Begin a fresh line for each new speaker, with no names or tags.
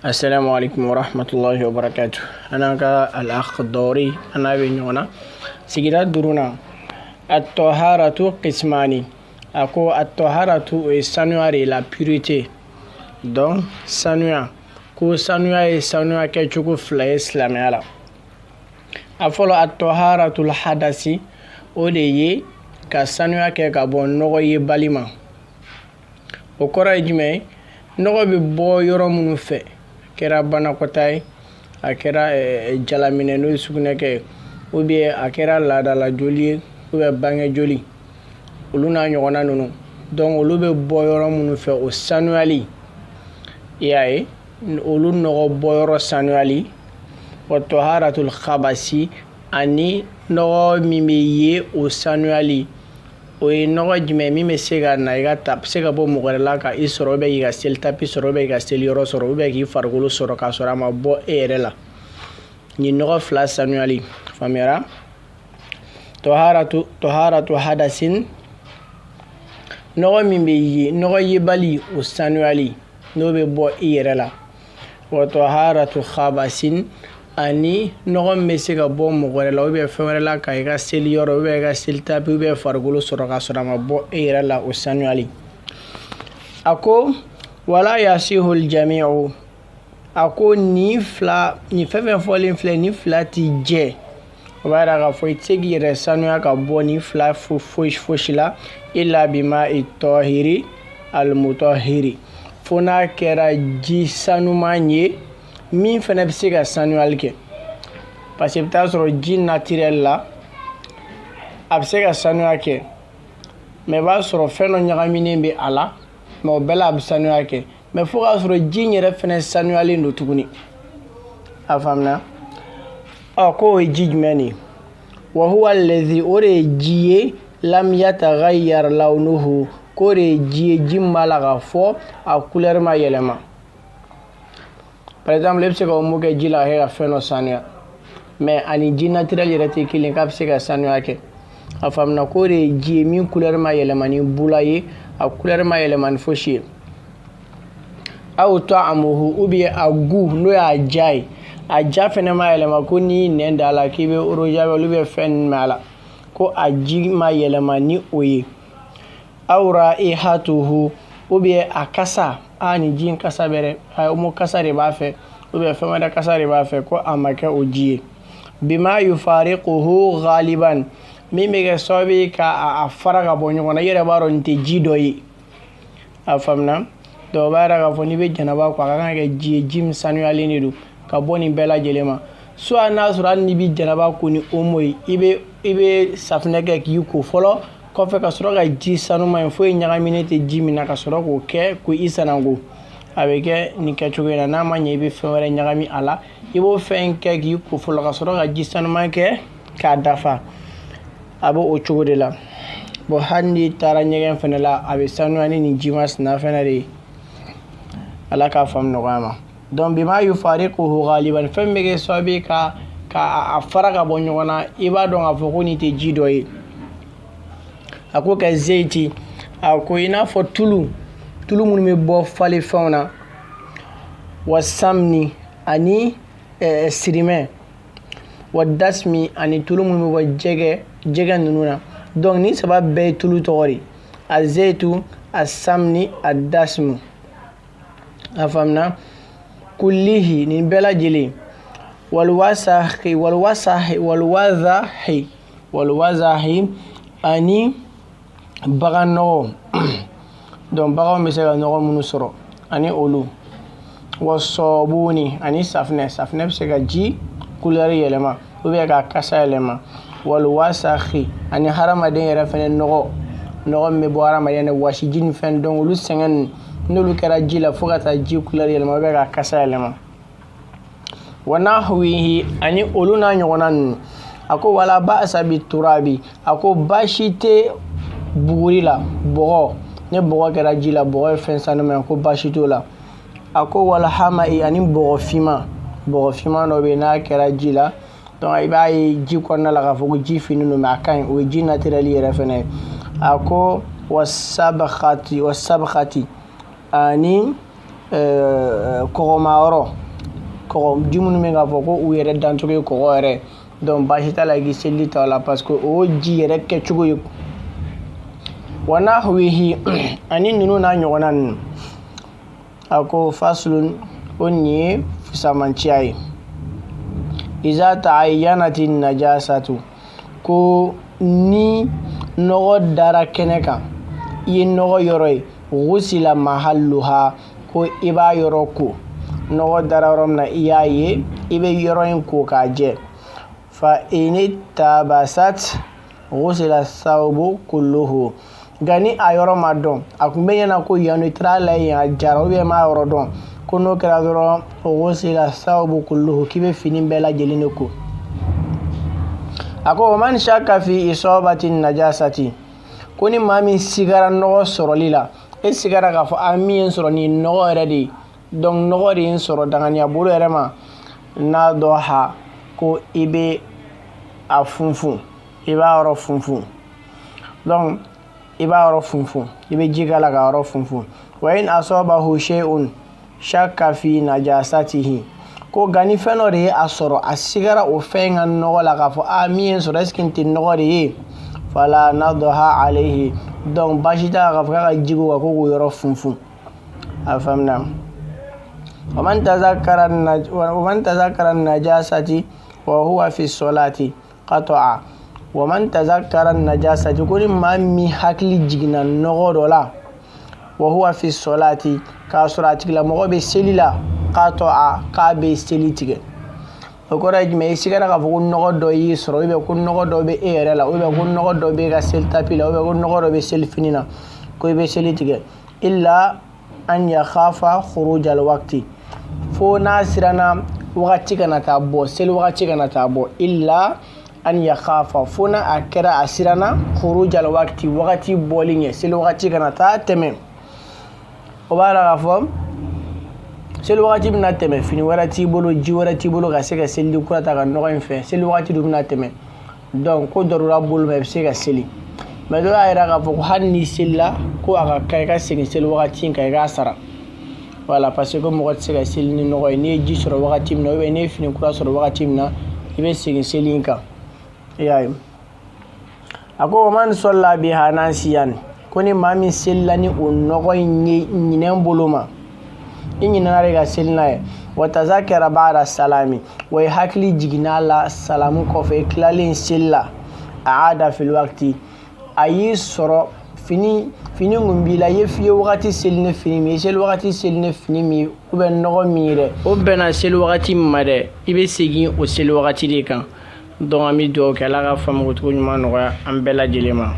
السلام عليكم ورحمة الله وبركاته. أنا الأخ الدوري أنا بنيونا سجلات درونا الطهارة قسماني أكو الطهارة سانواري لا purité donc sanua ko sanua ke chuku fla islam yala afolo at-taharatul hadasi o de ye ka sanua ke ka bon nogo ye balima o kora jime nogo be bo yoro munu fe kera bana kotay akera jalamine no sugune ke ou bien akera lada la joli ou bien bange joli uluna nyogona nunu donc olu be bo yoro munu fe o sanuali yaye olu nogo bo yoro sanuali wa taharatul khabasi ani nogo mimeye o sanuali o ye nogo jime mime sega na iga tap sega bo mogorela ka isoro be iga sel tapi soro be iga sel yoro soro be ki fargolo soro ka soro ma bo erela ni nogo fla sanuali famera taharatu hadasin nogo mimeye nogo yebali o sanuali no be bo erela wa taharatu khabasin ani nogo mesega bo mogorela obe femerela ka iga sel yoro obe iga sel tapi obe fargolo soro ka soro ma bo erela o sanuali ako wala yasihul jami'u ako ni fefe folin fle ni fla ti je wala ga foi tegi re sanua ka bo ni fla foshila illa bima itahiri al mutahhiri fona kera ji sanumanye min fana be se ka sanual ke parce que ta soro ji naturel la a be se ka sanua ke mais ba soro feno nyagamine be ala mais o bela be sanua ke mais fo ka soro ji nyere fana sanuali no tuguni afamna ako ji jmeni wa huwa alladhi urjiye lam yataghayyar launuhu kore ji jimmala ga fo a couleur ma yelema par exemple lebse ko mo ke jila he ga feno sania mais ani ji naturel yerete kilin ka se ka sania ke afamna kore ji min couleur ma yelema ni bulaye a couleur ma yelema ni foshi aw ta'amuhu ubi agu no ya jai a jafene ma yelema ko ni nenda la kibe oroja be lube fen mala ko aji ma yelema ni oye awra ihatuhu ubi akasa ani jin kasa bere mo kasa re ba fe ubi fe ma da kasa re ba fe ko amake ojiye bima yufariquhu ghaliban mimege sobi ka afaraga bonyo na yere baro nte jidoyi afamna do bara ga foni be janaba ko ka ga jim sanuali ni du ka boni bela jelema so anasura ni bi janaba ko ni omoy ibe safne ga ki ko folo ko fe ka soro ga ji sanu ma fo nyaga minete jimi na ka soro ko ke ko isanango abeke ni ka chugena na ma nyibe fere nyaga mi ala ibo fe ke ki ko folo ka soro ga ji sanu ma ke ka dafa abo o chugode la bo handi tara nyegen fenela abe sanu ani ni jimas na fenare ala ka fam no gama donc bima yufariquhu ghaliban femmege sobe ka afaraga bonyona iba don afoko ni te jidoyi ako ka zeiti ako ina fo tulu mun me bo fale fauna wasamni ani sirime wadasmi ani tulu mun me bo jege nununa donc ni sabab be tulu tori azaitu asamni adasmu afamna kullihi ni bela jili walwazahi ani bagano donc bago misega no munu soro ani olu wasobuni ani safne misega ji couleur yelema ube ka kasa yelema walwasahi ani harama den yere fene no me bo harama den washi jin fen donc olu sengen nolu kera jila fogata ji couleur yelema ube ka kasa yelema wanahwihi ani olu na nyogonan ako wala ba'sa biturabi ako bashite bugurila bogo ne bogo kera jila bogo fen sanama ko bashito la ako wala hamai ani bogo fima no be na kera jila donc ay bay ji ko na la ga fogo ji finu no ma kan o ji naturel yere fene ako wasabkhati ani kɔgɔmayɔrɔ kɔgɔ ji minnu bɛ k'a fɔ ko u yɛrɛ dancogo ye kɔgɔ yɛrɛ donc baasi t'a la i k'i seli ta o la parce que o ji yɛrɛ kɛcogo ye wa nahwihi ani ninnu n'a ɲɔgɔnna ninnu a ko faslun o nin ye fusamanciya ye iza ta'ayyanati najasatu ko ni nɔgɔ dara kɛnɛ kan i ye nɔgɔ yɔrɔ ye ghusila mahalluha ko i b'a yɔrɔ ko nɔgɔ dara yɔrɔ min na i y'a ye i bɛ yɔrɔ in ko k'a jɛ fa ini tabasat ghusila thawbu kulluhu nka ni a yɔrɔ ma dɔn a tun bɛ ɲɛna ko yanni i taara lajɛ yan a jara i m'a yɔrɔ dɔn ko n'o kɛra dɔrɔn ghusila thawbu kulluhu k'i bɛ fini bɛɛ lajɛlen de ko a ko man shakka fi isabati najasati ko ni maa min sigara nɔgɔ sɔrɔli la e sigara k'a fɔ a min ye sɔrɔ nin nɔgɔ yɛrɛ de ye donc nɔgɔ de ye sɔrɔ danganiya bolo yɛrɛ ma n'a dɔ ha ko i bɛ a funfun i b'a yɔrɔ funfun donc i b'a yɔrɔ funfun i bɛ ji k'a la k'a yɔrɔ funfun wa in asabahu shay'un shakka fi najasatihi ko nka ni fɛn dɔ de ye a sɔrɔ a sigara o fɛn ka nɔgɔ la k'a fɔ a min ye sɔrɔ est ce que nin tɛ nɔgɔ de ye fala nadha alayhi donc baasi t'a k'a fɔ k'a ka ji ko k'o yɔrɔ funfun a faamuna ومن تذكر النجاسة وهو في الصلاة قطع ومن تذكر النجاسة كل ما مي حكلي جينا نغورلا وهو في الصلاة كاسرة لا مغو بسلي لا قطع كابي سلي تيغ okora jime sigara ka fuku nogo do yi soro be ko nogo do be ere la o be ko nogo do be ga sel tapila o be ko nogo do be sel finina ko be seli tige illa an yakhafa khuruj al waqti fo na sirana wagati kana ta bo sel wagati kana ta bo illa an yakhafa fo na akira asirana khuruj al waqti wagati bolinye sel wagati kana ta teme o bara gafo sel wagati bina teme fini wara ti bolo ji wara ti bolo ka se ka seli kura ta ka nɔgɔ in fɛ seli wagati du bina teme donc ko darura bolo ma se ka seli mais do ayira ka fɔ ko hali ni selila ko a ka kai ka segin seli wagati in ka i ka sara voilà parce que mɔgɔ tɛ se ka seli ni nɔgɔ ye n'i ye ji sɔrɔ wagati min na ou bien n'i ye fini kura sɔrɔ wagati min na i bɛ segin seli in kan i y'a ye a ko man sɔlila biha nasiyan ko ni maa min selila ni o nɔgɔ in ye ɲinɛn bolo ma i ɲinɛna de ka seli n'a ye wa tazakara ba'da salami wa i hakili jiginna la salamu kɔfɛ i tilalen seli la aada fil waqti a y'i sɔrɔ fini kun b'i la i ye f'i ye wagati seli ne fini min i seli wagati seli ne fini min ou bien nɔgɔ min ye dɛ o bɛnna seli wagati min ma dɛ i bɛ segin o seli wagati de kan donc an bɛ dugawu kɛ Ala ka faamucogo ɲuman nɔgɔya an bɛɛ lajɛlen ma